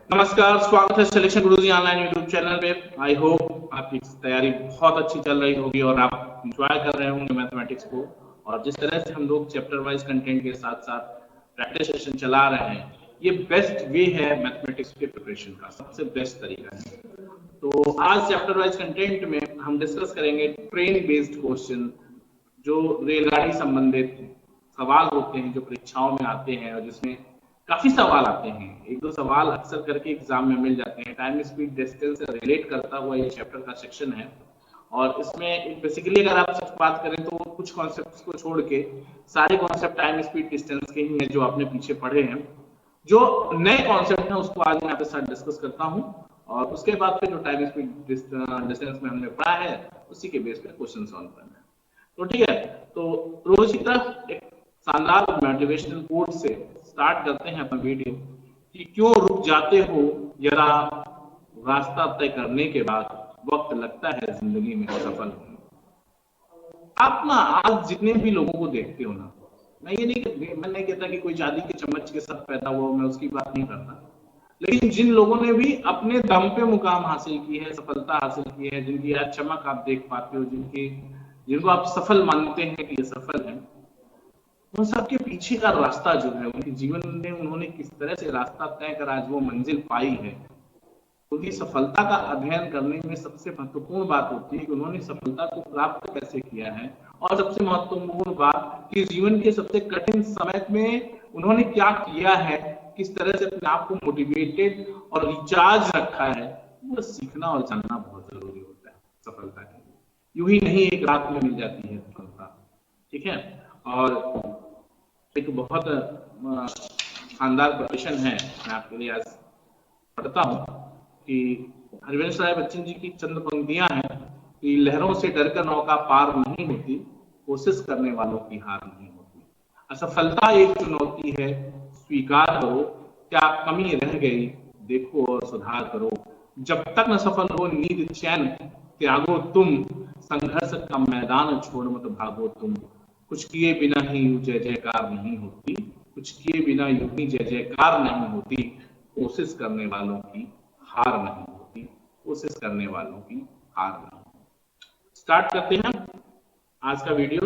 नमस्कार, स्वागत है सिलेक्शन गुरुजी ऑनलाइन यूट्यूब चैनल पे। आई होप आपकी तैयारी बहुत अच्छी चल रही होगी और आप एंजॉय कर रहे होंगे मैथमेटिक्स को। और जिस तरह से हम लोग चैप्टर वाइज कंटेंट के साथ साथ प्रैक्टिस सेशन चला रहे हैं, ये बेस्ट वे है मैथमेटिक्स के प्रिपरेशन का, सबसे बेस्ट तरीका है। तो आज चैप्टर वाइज कंटेंट में हम डिस्कस करेंगे ट्रेन बेस्ड क्वेश्चन, जो रेलगाड़ी संबंधित सवाल होते हैं जो परीक्षाओं में आते हैं और जिसमें काफी सवाल आते हैं। एक दो सवाल अक्सर करके एग्जाम में मिल जाते हैं। टाइम स्पीड डिस्टेंस से रिलेट करता हुआ ये चैप्टर का सेक्शन है और इसमें बेसिकली अगर आप सच बात करें तो कुछ कॉन्सेप्ट्स को छोड़ के सारे कॉन्सेप्ट टाइम स्पीड डिस्टेंस के ही हैं जो आपने पीछे पढ़े हैं। जो नए कॉन्सेप्ट हैं उसको आज मैं आपके साथ डिस्कस करता हूं और उसके बाद फिर जो टाइम स्पीड डिस्टेंस में हमने पढ़ा है उसी के बेस पे क्वेश्चन सॉल्व करना है। तो ठीक है, तो रोज की तरह एक शानदार मोटिवेशनल कोट से स्टार्ट करते हैं अपना वीडियो कि क्यों रुक जाते हो जरा रास्ता तय करने के बाद वक्त लगता है जिंदगी में सफल होने। आप ना आज जितने भी लोगों को देखते हो ना, मैं नहीं कहता कि कोई चांदी के चम्मच के साथ पैदा हुआ, मैं उसकी बात नहीं करता, लेकिन जिन लोगों ने भी अपने दम पे मुकाम हासिल की है, सफलता हासिल की है, जिनकी आज चमक आप देख पाते हो, जिनको आप सफल मानते हैं कि ये सफल है, उन सबके पीछे का रास्ता जो है, उनके जीवन में उन्होंने किस तरह से रास्ता तय कर आज वो मंजिल पाई है, उनकी सफलता का अध्ययन करने में सबसे महत्वपूर्ण बात होती है कि उन्होंने सफलता को प्राप्त कैसे किया है। और सबसे महत्वपूर्ण बात कि जीवन के सबसे कठिन समय में उन्होंने क्या किया है, किस तरह से अपने आप को मोटिवेटेड और रिचार्ज रखा है, वो सीखना और जानना बहुत जरूरी होता है सफलता के लिए। यूं ही नहीं एक रात में मिल जाती है सफलता, ठीक है। और एक बहुत शानदार प्रश्न है, मैं आपके लिए आज पढ़ता हूँ कि हरिवंश राय बच्चन जी की चंद पंक्तियां हैं कि लहरों से डरकर नौका पार नहीं होती, कोशिश करने वालों की हार नहीं होती। असफलता एक चुनौती है, स्वीकार करो, क्या कमी रह गई देखो और सुधार करो। जब तक न सफल हो नींद चैन त्यागो तुम, संघर्ष का मैदान छोड़ मत भागो तुम। कुछ किए बिना ही यूं जय जयकार नहीं होती, कुछ किए बिना यूं ही जय जयकार नहीं होती। कोशिश करने वालों की हार नहीं होती, कोशिश करने वालों की हार नहीं होती। स्टार्ट करते हैं आज का वीडियो।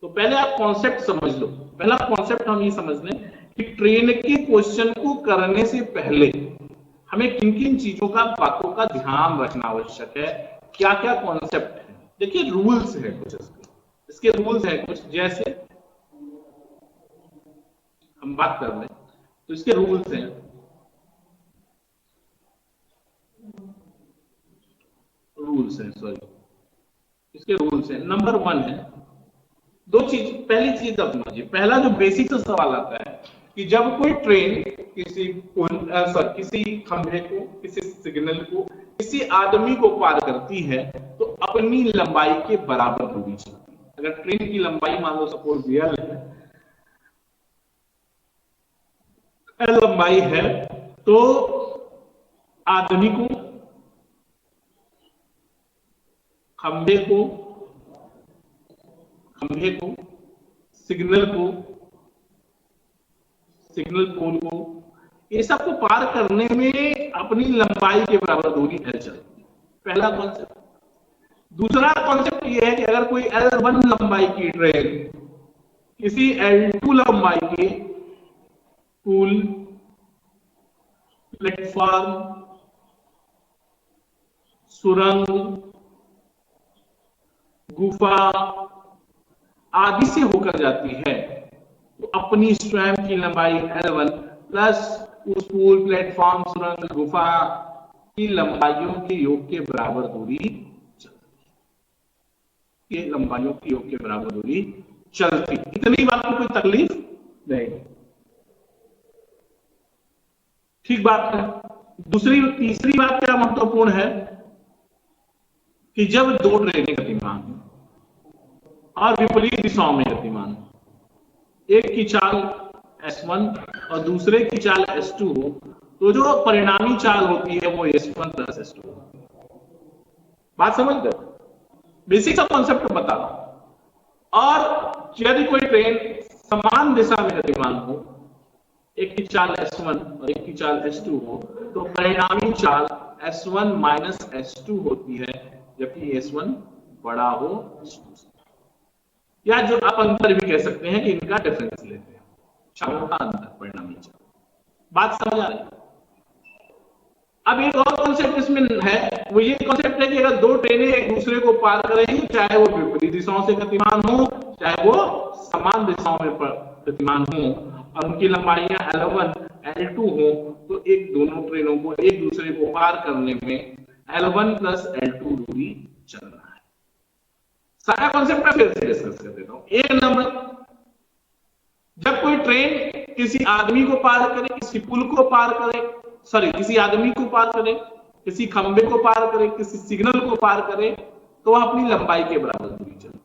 तो पहले आप कॉन्सेप्ट समझ लो। पहला कॉन्सेप्ट हम ये समझ लें कि ट्रेन के क्वेश्चन को करने से पहले हमें किन किन चीजों का, बातों का ध्यान रखना आवश्यक है, क्या क्या कॉन्सेप्ट है। देखिए रूल्स है कुछ, इसके रूल्स है कुछ, जैसे हम बात कर लें तो इसके रूल्स हैं। इसके रूल्स है। नंबर 1 है, दो चीज। पहली चीज आप समझिए, पहला जो बेसिक सा सवाल आता है कि जब कोई ट्रेन किसी खंभे को, किसी सिग्नल को, किसी आदमी को पार करती है तो अपनी लंबाई के बराबर होनी चाहिए। अगर ट्रेन की लंबाई मान लो सपोज एल लंबाई है तो आदमी को, खंभे को, सिग्नल पोल को, ये सब को पार करने में अपनी लंबाई के बराबर दूरी है चलती। पहला कॉन्सेप्ट। दूसरा कॉन्सेप्ट ये है कि अगर कोई L1 लंबाई की ट्रेन किसी L2 लंबाई के पुल, प्लेटफॉर्म, सुरंग, गुफा आदि से होकर जाती है तो अपनी स्वयं की लंबाई L1 प्लस उस पुल, प्लेटफॉर्म, सुरंग, गुफा की लंबाइयों के योग के बराबर दूरी चलती। ये लंबाइयों के योग के बराबर दूरी चलती। इतनी बात में कोई तकलीफ नहीं, ठीक बात है। तीसरी बात क्या महत्वपूर्ण है कि जब दो ट्रेनें गतिमान हो और विपरीत दिशाओं में गतिमान, एक की चाल S1 और दूसरे की चाल S2 हो तो जो परिणामी चाल होती है वो S1 प्लस S2 होती है। बात समझ गए? बेसिक सा कॉन्सेप्ट बता रहा हूं। और यदि कोई ट्रेन समान दिशा में गतिमान हो, एक की चाल S1 और एक की चाल S2 हो तो परिणामी चाल S1 माइनस S2 होती है, जबकि S1 बड़ा हो S2 से। या जो आप अंतर भी कह सकते हैं कि इनका डिफरेंस लेते हैं, चालों का अंतर परिणामी चाल। बात समझ आ रही है? अब एक और कॉन्सेप्ट इसमें है, वो ये कॉन्सेप्ट है कि अगर दो ट्रेनें एक दूसरे को पार करेंगी, चाहे वो विपरीत दिशाओं से गतिमान हो चाहे वो समान दिशाओं में गतिमान हो, और उनकी लंबाइयां L1 L2 हो, तो एक दोनों ट्रेनों को एक दूसरे को पार करने में L1 प्लस L2 दूरी चलना है। सारा कॉन्सेप्ट फिर से डिस्कस कर देता हूं। एक नंबर, जब कोई ट्रेन किसी आदमी को पार करे, किसी पुल को पार करे, सॉरी किसी आदमी को पार करे, किसी खंबे को पार करे, किसी सिग्नल को पार करे, तो वह अपनी लंबाई के बराबर दूरी चले।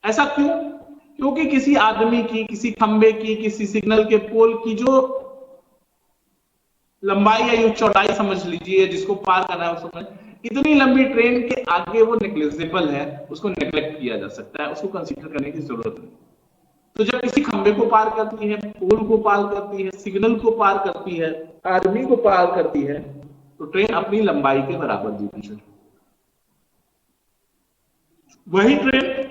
ऐसा क्यों? क्योंकि किसी आदमी की, किसी खंबे की, किसी सिग्नल के पोल की जो लंबाई या यूं चौड़ाई समझ लीजिए, जिसको पार करना है उसको, इतनी लंबी ट्रेन के आगे वो नेग्लिजिबल है, उसको नेग्लेक्ट किया जा सकता है, उसको कंसीडर करने की जरूरत नहीं। तो जब किसी खंबे को पार करती है, पोल को पार करती है, सिग्नल को पार करती है, आदमी को पार करती है, तो ट्रेन अपनी लंबाई के बराबर दूरी चले। वही ट्रेन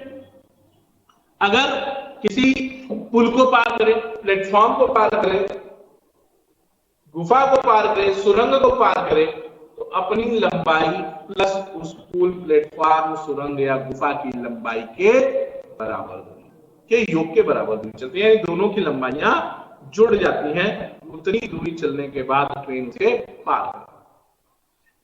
अगर किसी पुल को पार करे, प्लेटफॉर्म को पार करे, गुफा को पार करे, सुरंग को पार करे, तो अपनी लंबाई प्लस उस पुल, प्लेटफॉर्म, सुरंग या गुफा की लंबाई के बराबर के योग के बराबर दूरी चलती है। दोनों की लंबाइयां जुड़ जाती हैं, उतनी दूरी चलने के बाद ट्रेन उसे पार करती है।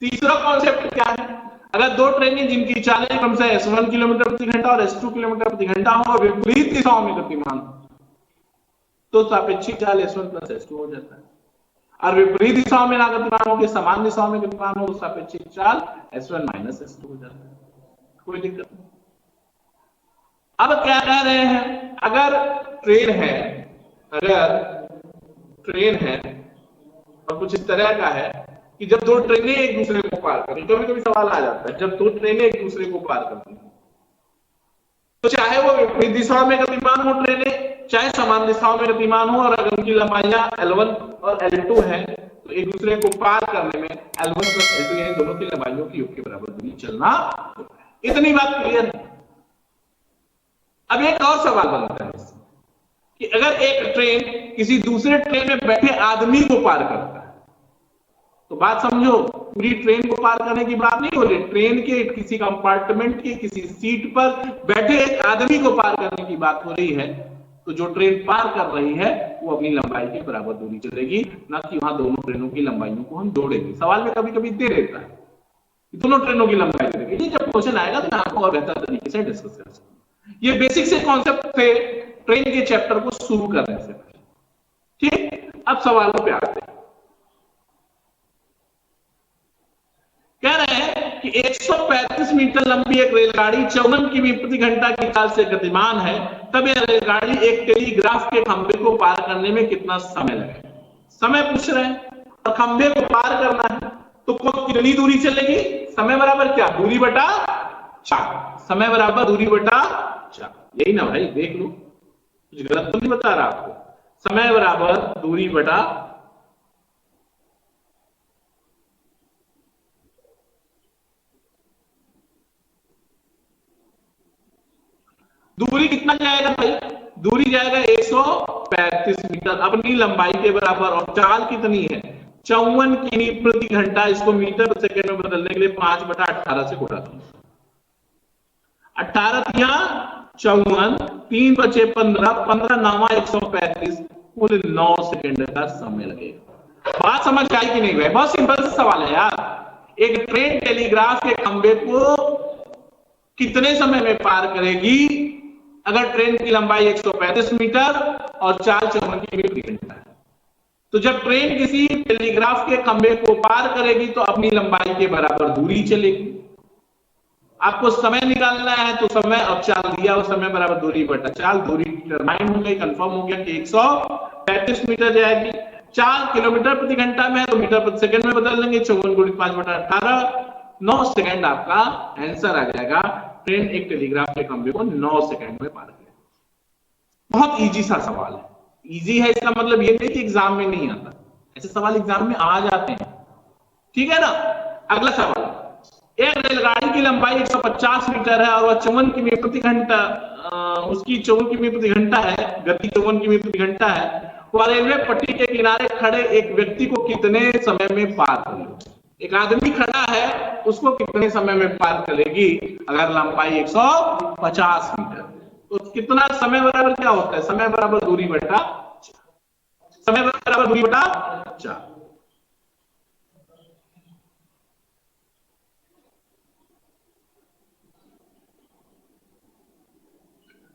तीसरा कॉन्सेप्ट क्या है? अगर दो ट्रेनें जिनकी चालें क्रमशः S1 किलोमीटर प्रति घंटा और S2 किलोमीटर प्रति घंटा हो और विपरीत दिशाओं में गतिमान, तो सापेक्षिक चाल S1 प्लस S2 हो जाता है। और विपरीत दिशाओं में ना गतिमान हो, समान दिशाओं में गतिमान हो, तो सापेक्षिक चाल S1 माइनस S2 हो जाता है। कोई दिक्कत नहीं। अब क्या कह रहे हैं? अगर ट्रेन है और कुछ इस तरह का है कि जब दो ट्रेनें एक दूसरे को पार करें, कभी कभी सवाल आ जाता है, जब दो ट्रेनें एक दूसरे को पार करती हैं, तो चाहे वो विपरीत दिशाओं में गतिमान हो ट्रेनें, चाहे समान दिशाओं में गतिमान हो, और अगर उनकी लंबाइयां L1 और L2 है, तो एक दूसरे को पार करने में L1 प्लस L2 यानी दोनों की लंबाइयों की योग के बराबर दूरी चलना होता है। इतनी बात क्लियर है। अब एक और सवाल बनता है कि अगर एक ट्रेन किसी दूसरे ट्रेन में बैठे आदमी को पार करता है, तो बात समझो, पूरी ट्रेन को पार करने की बात नहीं हो रही, ट्रेन के किसी कंपार्टमेंट के किसी सीट पर बैठे एक आदमी को पार करने की बात हो रही है, तो जो ट्रेन पार कर रही है वो अपनी लंबाई के बराबर दूरी चलेगी, ना कि वहां दोनों ट्रेनों की लंबाइयों को हम जोड़ेंगे। सवाल में कभी कभी दे देता है दोनों ट्रेनों की लंबाई दे देंगे, जब क्वेश्चन आएगा तो आपको और बेहतर तरीके से डिस्कस कर सकते। ये बेसिक से कॉन्सेप्ट थे ट्रेन के चैप्टर को शुरू करने से पहले। ठीक, अब सवालों पे आते हैं। कह रहे हैं कि 135 मीटर लंबी एक रेलगाड़ी 54 किमी प्रति घंटा की चाल से गतिमान है, तब यह रेलगाड़ी एक टेलीग्राफ के खंभे को पार करने में कितना समय लगेगा? समय पूछ रहे हैं और खंभे को पार करना है, तो कितनी दूरी चलेगी? समय बराबर क्या? दूरी बटा 4। समय बराबर दूरी बटा 4, यही ना भाई, देख लो कुछ गलत तो नहीं बता रहा आपको। समय बराबर दूरी बटा, दूरी कितना जाएगा भाई? दूरी जाएगा 135 मीटर अपनी लंबाई के बराबर, और चाल कितनी है? 54 किमी प्रति घंटा। इसको मीटर प्रति सेकंड में बदलने के लिए 5/18 से गुणा करो। 18 54, 3 बचे 15, 15 9 135, कुल 9 सेकंड का समय लगेगा। बात समझ आई कि नहीं भाई? बहुत सिंपल सा सवाल है यार। एक ट्रेन टेलीग्राफ के खंभे को कितने समय में पार करेगी अगर ट्रेन की लंबाई 135 मीटर और चाल 54 किमी प्रति घंटा है? तो जब ट्रेन किसी टेलीग्राफ के खंभे को पार करेगी तो अपनी लंबाई के बराबर दूरी चलेगी। आपको समय निकालना है तो समय और चाल दिया, और समय बराबर दूरी बटा चाल। दूरी डिटरमाइन हो गई, कंफर्म हो गया कि 135 मीटर जाएगी। चाल किलोमीटर प्रति घंटा में है तो मीटर प्रति सेकंड में बदल लेंगे, 54 गुणित 5/18, 9 सेकंड आपका आंसर आ जाएगा। ट्रेन एक टेलीग्राफ के खंभे को 9 सेकंड में पार करेगी। बहुत इजी सा सवाल है। इजी है इसका मतलब ये नहीं कि एग्जाम में नहीं आता, ऐसे सवाल एग्जाम में आ जाते हैं, ठीक है ना। अगला सवाल, एक रेलगाड़ी की लंबाई 150 मीटर है और वह 54 किमी प्रति घंटा, उसकी 54 किमी प्रति घंटा है, गति 54 किमी प्रति घंटा है। वह रेलवे पट्टी के किनारे खड़े एक व्यक्ति को कितने समय में पार करेगी? एक आदमी खड़ा है, उसको कितने समय में पार करेगी अगर लंबाई 150 मीटर? तो कितना समय बराबर क्या होता है? समय बराबर दूरी बटा, समय बराबर दूरी बटा 4।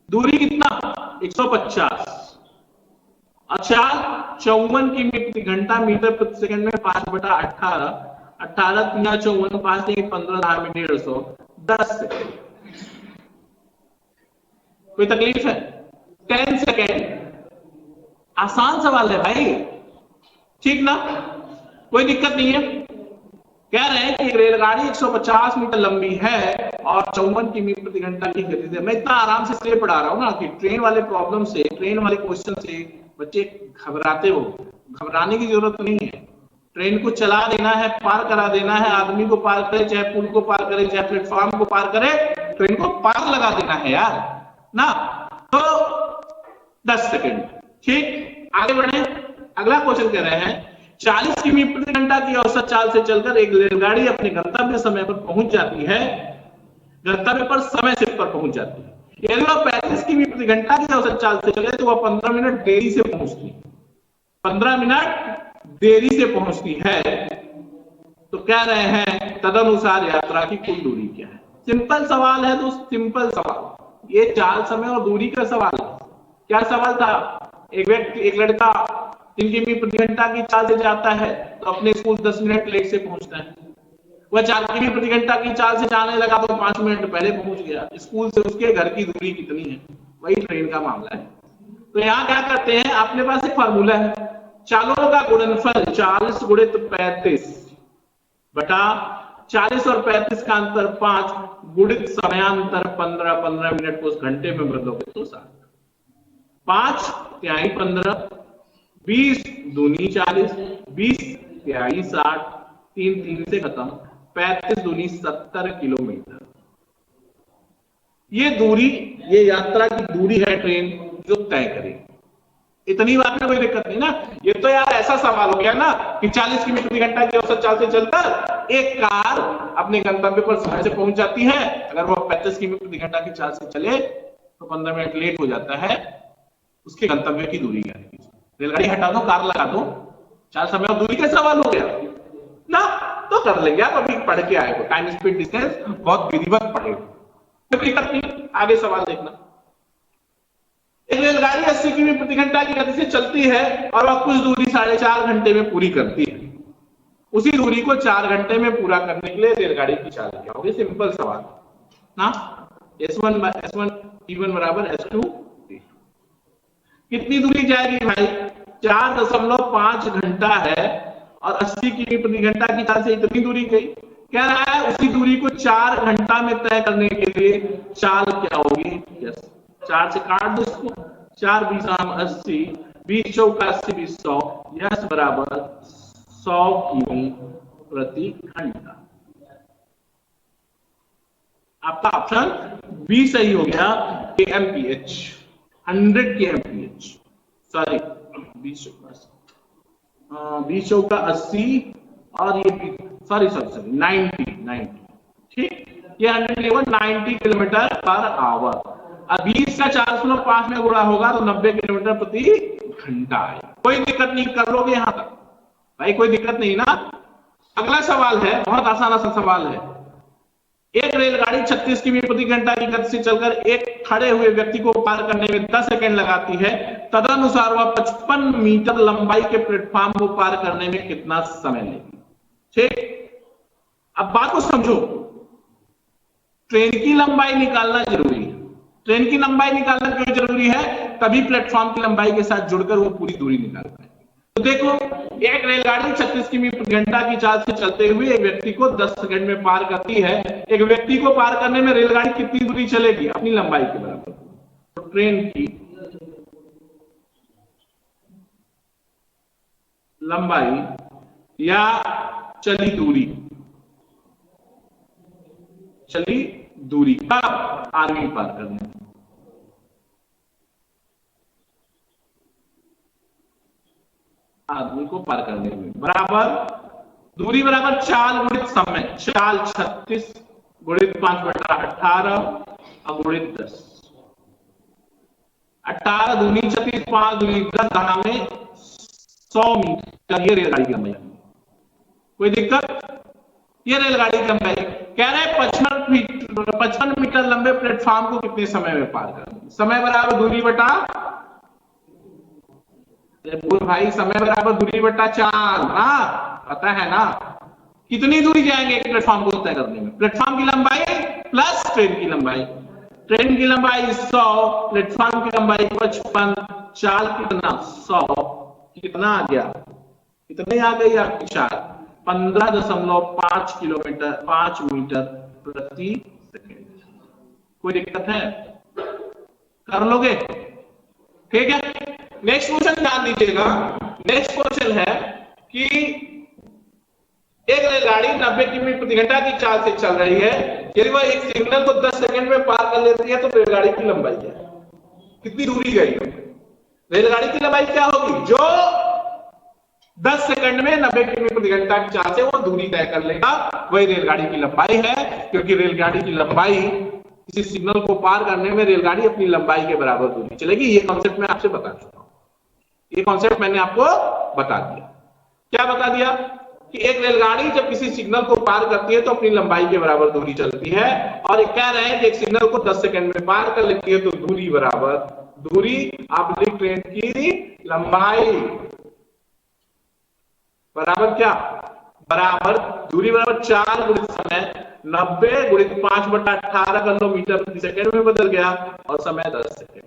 दूरी कितना? 150। अच्छा, 54 किमी प्रति घंटा मीटर प्रति सेकंड में 5 बटा 18, 18 3 54, 5 15 10 में 150, 10 सेकंड। कोई तकलीफ है? 10 सेकंड, आसान सवाल है भाई, ठीक ना, कोई दिक्कत नहीं है। कह रहे हैं कि रेलगाड़ी 150 मीटर लंबी है और 54 किमी प्रति घंटा की गति से। मैं इतना आराम से इसलिए पढ़ा रहा हूं ना कि ट्रेन वाले प्रॉब्लम से, ट्रेन वाले क्वेश्चन से बच्चे घबराते हो, घबराने की जरूरत नहीं है। ट्रेन को चला देना है, पार करा देना है, आदमी को पार करे, चाहे पुल को पार करे, चाहे प्लेटफॉर्म को पार करे, ट्रेन को पार लगा देना है यार ना। तो 10 सेकेंड, ठीक। आगे बढ़े, अगला क्वेश्चन कह रहे हैं 40 किमी प्रति घंटा की औसत चाल से चलकर एक रेलगाड़ी अपने गंतव्य समय पर पहुंच जाती है, गंतव्य पर समय से पर पहुंच जाती है। यदि वह 35 किमी प्रति घंटा की औसत चाल से चले तो वह 15 मिनट देरी से पहुंचती है, 15 मिनट देरी से पहुंचती है। तो कह रहे हैं तदनुसार यात्रा की कुल दूरी क्या है? सिंपल सवाल है दोस्त, सिंपल सवाल। ये चाल, समय और दूरी का सवाल है। क्या सवाल था? एक व्यक्ति, एक लड़का 3 किमी प्रति घंटा की चाल से जाता है तो अपने स्कूल 10 मिनट लेट से पहुंचता है। वह 4 किमी प्रति घंटा की चाल से जाने लगा तो 5 मिनट पहले पहुंच गया। स्कूल से उसके घर की दूरी कितनी है? वही ट्रेन का मामला है। तो यहाँ क्या करते हैं, अपने पास एक फार्मूला है, चालों का गुणनफल 40 गुणित 35 बटा 40 और 35 का अंतर 5 गुणित समयांतर 15, 15 मिनट को उस घंटे में बदलोगे तो 60, 5 तिहाई 15, 20 दूनी 40, 20 तिहाई 60, 3 3 से खत्म, 35 दूनी 70 किलोमीटर। ये दूरी, ये यात्रा की दूरी है ट्रेन जो तय करेगी। इतनी बात में कोई दिक्कत नहीं ना। ये तो यार ऐसा सवाल हो गया ना कि 40 किमी प्रति घंटा की औसत चाल से चलकर एक कार अपने गंतव्य पर समय से पहुंच जाती है। अगर वो 35 किमी प्रति घंटा की चाल से चले तो 15 मिनट लेट हो जाता है, उसके गंतव्य की दूरी क्या है? रेलगाड़ी हटा दो, कार लगा दो, चाल, समय और दूरी का सवाल हो गया ना। तो कर लेंगे आप, अभी पढ़ के आए हो, टाइम स्पीड डिस्टेंस बहुत विधिवत पढ़े, कोई दिक्कत नहीं। आगे सवाल देखना, एक रेलगाड़ी 80 किमी प्रति घंटा की गति से चलती है और वह कुछ दूरी 4.5 घंटे में पूरी करती है। उसी दूरी को 4 घंटे में पूरा करने के लिए रेलगाड़ी की चाल क्या होगी? सिंपल सवाल ना। S1 T1 बराबर S2। कितनी दूरी जाएगी भाई? 4.5 घंटा है और 80 किमी प्रति घंटा की चाल से इतनी दूरी गई। कह रहा है उसी दूरी को 4 घंटा में तय करने के लिए चाल क्या होगी? यस, 4 से काट दो इसको, 4 20 80, 20 चौका 80, 20 100, यस बराबर 100 किमी प्रति घंटा। आपका ऑप्शन बी सही हो गया, kmph, 100 kmph, सॉरी 20 चौका 80 और ये सॉरी 90, ठीक। ये 90 किलोमीटर पर आवर। अब 20 का 4.5 में गुणा होगा तो 90 किलोमीटर प्रति घंटा है। कोई दिक्कत नहीं, कर लोगे यहां तक भाई, कोई दिक्कत नहीं ना। अगला सवाल है, बहुत आसान सवाल है। एक रेलगाड़ी 36 किमी प्रति घंटा की गति से चलकर एक खड़े हुए व्यक्ति को पार करने में 10 सेकंड लगाती है। तदनुसार वह 55 मीटर लंबाई के प्लेटफॉर्म को पार करने में कितना समय लेगी? ठीक, अब बात को समझो। ट्रेन की लंबाई निकालना जरूरी है। ट्रेन की लंबाई निकालना क्यों जरूरी है? तभी प्लेटफॉर्म की लंबाई के साथ जुड़कर वो पूरी दूरी निकाल पाए। तो देखो, एक रेलगाड़ी 36 किमी प्रति घंटा की चाल से चलते हुए एक व्यक्ति को 10 सेकंड में पार करती है। एक व्यक्ति को पार करने में रेलगाड़ी कितनी दूरी चलेगी? अपनी लंबाई के बराबर। तो ट्रेन की लंबाई या चली दूरी, चली दूरी कब आदमी पार करने, आदमी को पार करने में, बराबर दूरी बराबर चाल गुणित समय, चाल 36 गुणित 5/18 गुणित 10, 18 दूनी 36, 5 दूनी 10, दहा में 100 मीटर, ये रेलगाड़ी की लंबाई। कोई दिक्कत? ये रेलगाड़ी की लंबाई कह रहे हैं 55 मीटर लंबे प्लेटफॉर्म को कितने समय में पार करना, समय बराबर दूरी बटा, बोल भाई समय बराबर दूरी बटा चाल, हाँ पता है ना, कितनी दूरी जाएंगे एक प्लेटफॉर्म को तय करने में, प्लेटफॉर्म की लंबाई प्लस ट्रेन की लंबाई, ट्रेन की लंबाई 100, प्लेटफॉर्म की लंबाई 55, चाल कितना 100, कितना आ गया, कितने आ गई आपकी चाल, 15.5 किलोमीटर 5 मीटर प्रति सेकेंड। कोई दिक्कत है? कर लोगे? ठीक है। नेक्स्ट क्वेश्चन ध्यान दीजिएगा, नेक्स्ट क्वेश्चन है कि एक रेलगाड़ी 90 किलोमीटर प्रति घंटा की चाल से चल रही है, यदि वह एक सिग्नल को 10 सेकंड में पार कर लेती है तो रेलगाड़ी की लंबाई क्या है, कितनी दूरी गई? रेलगाड़ी की लंबाई क्या होगी? जो 10 सेकंड में 90 किलोमीटर प्रति घंटा की चाल से वो दूरी तय कर लेगा, वही रेलगाड़ी की लंबाई है, क्योंकि रेलगाड़ी की लंबाई किसी सिग्नल को पार करने में रेलगाड़ी अपनी लंबाई के बराबर दूरी चलेगी। ये कॉन्सेप्ट मैं आपसे बता चुका हूं, ये कॉन्सेप्ट मैंने आपको बता दिया। क्या बता दिया? कि एक रेलगाड़ी जब किसी सिग्नल को पार करती है तो अपनी लंबाई के बराबर दूरी चलती है, और एक कह रहे हैं कि एक सिग्नल को 10 सेकंड में पार कर लेती है तो दूरी बराबर, दूरी आप लिख ट्रेन की लंबाई बराबर क्या, बराबर दूरी बराबर 4 गुणित समय, 90 गुणित 5/18 कर लो, मीटर प्रति सेकंड में बदल गया, और समय 10 सेकंड,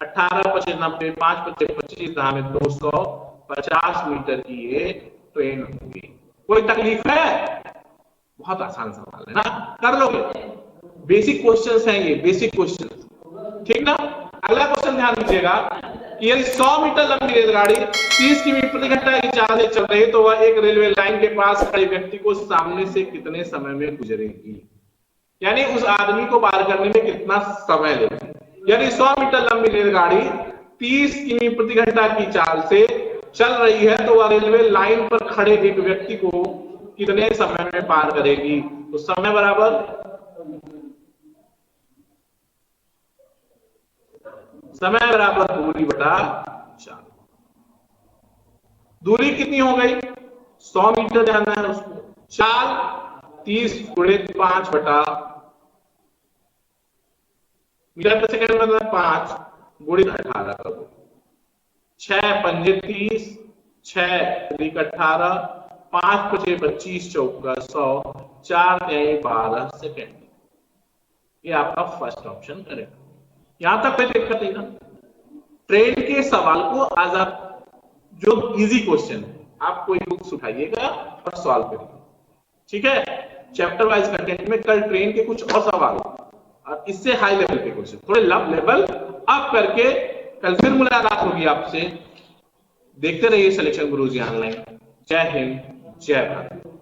18 25 90, 5 25 25, दहा में 250 मीटर की ये ट्रेन होगी। कोई तकलीफ है? बहुत आसान सवाल है ना, कर लोगे, बेसिक क्वेश्चंस हैं ये, बेसिक क्वेश्चंस, ठीक ना। अगला क्वेश्चन ध्यान दीजिएगा कि यदि 100 मीटर लंबी रेलगाड़ी 30 किलोमीटर प्रति घंटा की चाल से चल रही है तो वह एक रेलवे लाइन के पास खड़े व्यक्ति को सामने से कितने समय में गुजरेगी, यानी उस आदमी को पार करने में कितना समय लेगी। यदि 100 मीटर लंबी रेलगाड़ी 30 किलोमीटर प्रति घंटा की चाल से चल रही है तो वह रेलवे लाइन पर खड़े एक व्यक्ति को कितने समय में पार करेगी, तो समय बराबर दूरी बटा चाल। दूरी कितनी हो गई? 100 मीटर जाना है उसको, चाल 30 गुणित 5 बटा मीटर प्रति सेकंड मतलब 5 गुणित 18 करो, 6 पंजे 30, 6 अधिक 18, 5 पचे 25, चौका 100, 4 तिहाई 12 सेकेंड। ये आपका फर्स्ट ऑप्शन करेक्ट। यहां तक कोई दिक्कत नहीं ना। ट्रेन के सवाल को आज आप जो इजी क्वेश्चन है आप कोई बुक्स उठाइएगा और सॉल्व करिए, ठीक है। चैप्टर वाइज कंटेंट में कल ट्रेन के कुछ और सवाल और इससे हाई लेवल के क्वेश्चन थोड़े लेवल अप करके कल फिर मुलाकात होगी आपसे। देखते रहिए सिलेक्शन गुरुजी ऑनलाइन। जय हिंद, जय भारत।